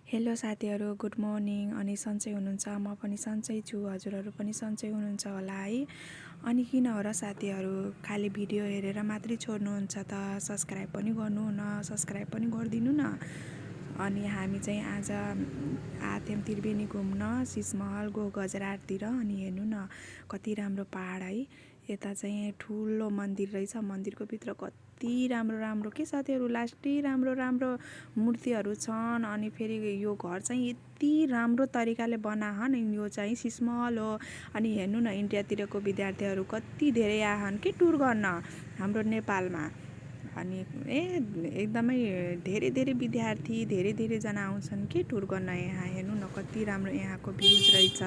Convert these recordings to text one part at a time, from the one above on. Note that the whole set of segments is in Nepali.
हेलो साथीहरू, गुड मर्निङ। अनि सन्चै हुनुहुन्छ? म पनि सन्चै छु, हजुरहरू पनि सन्चै हुनुहुन्छ होला है। अनि किन हो र साथीहरू खालि भिडियो हेरेर मात्रै छोड्नुहुन्छ त? सब्सक्राइब पनि गर्नुहुन्न, सब्सक्राइब पनि गरिदिनु न। अनि हामी चाहिँ आज आथेम त्रिवेणी घुम्न सिसमहल गजराटतिर। अनि हेर्नु न कति राम्रो पहाड है। यता चाहिँ ठुलो मन्दिर रहेछ, मन्दिरको भित्र कति राम्रो राम्रो के साथीहरू, लास्टै राम्रो राम्रो मूर्तिहरू छन्। अनि फेरि यो घर चाहिँ यति राम्रो तरिकाले बनाहन, यो चाहिँ सिसमहल हो। अनि हेर्नु न इन्डियातिरको विद्यार्थीहरू कति धेरै आएछन् के टुर गर्न हाम्रो नेपालमा। अनि एकदमै धेरै धेरै विद्यार्थी धेरैजना आउँछन् के टुर गर्न यहाँ। हेर्नु न कति राम्रो यहाँको भ्यूज रहेछ।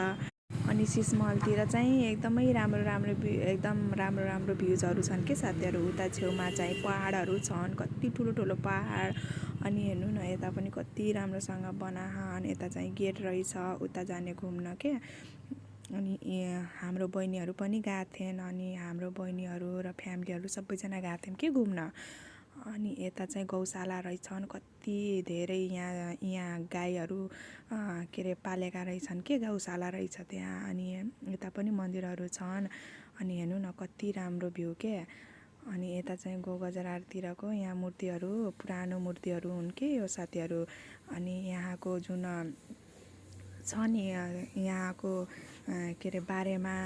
अनि सिसमहलतिर चाहिँ एकदमै एकदम राम्रो राम्रो भ्यूजहरू छन् के साथीहरू। उता छेउमा चाहिँ पहाडहरू छन्, कति ठुलो ठुलो पहाड। अनि हेर्नु न यता पनि कति राम्रोसँग बनाहन। यता चाहिँ गेट रहेछ उता जाने घुम्न के। अनि हाम्रो बहिनीहरू पनि गएको थिएन। अनि हाम्रो बहिनीहरू र फ्यामिलीहरू सबैजना गएको थियौँ के घुम्न। अनि यता चाहिँ गौशाला रहेछन् कति धेरै, यहाँ गाईहरू के अरे पालेका रहेछन् के, गौशाला रहेछ त्यहाँ। अनि यता पनि मन्दिरहरू छन्। अनि हेर्नु न कति राम्रो भ्यू के। अनि यता चाहिँ गजराटतिरको यहाँ मूर्तिहरू पुरानो मूर्तिहरू हुन् के यो साथीहरू। अनि यहाँको जुन छ नि यहाँको के अरे बारेमा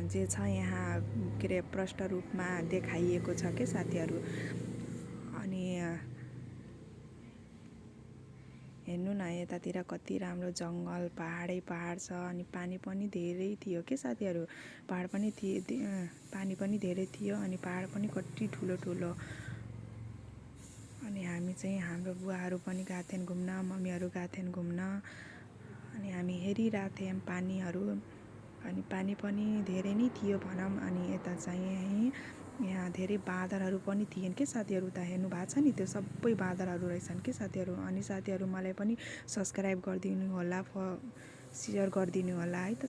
जे छ यहाँ के अरे प्रष्ट रूपमा देखाइएको छ के साथीहरू। अनि हेर्नु न यतातिर कति राम्रो जङ्गल पहाडै पहाड छ। अनि पानी पनि धेरै थियो के साथीहरू, पहाड पनि पानी पनि धेरै थियो। अनि पहाड पनि कति ठुलो ठुलो। अनि हामी चाहिँ हाम्रो बुवाहरू पनि गएको थियौँ घुम्न, मम्मीहरू गएको थियौँ घुम्न। अनि हामी हेरिरहेको थियौँ पानीहरू। अनि पानी पनि धेरै नै थियो भनौँ। अनि यता चाहिँ यहाँ धेरै बाँदरहरू पनि थिएन के साथीहरू। उता हेर्नु भएको छ नि त्यो सबै बाँदरहरू रहेछन् के साथीहरू। अनि साथीहरू मलाई पनि सब्सक्राइब गरिदिनु होला, सेयर गरिदिनु होला है त।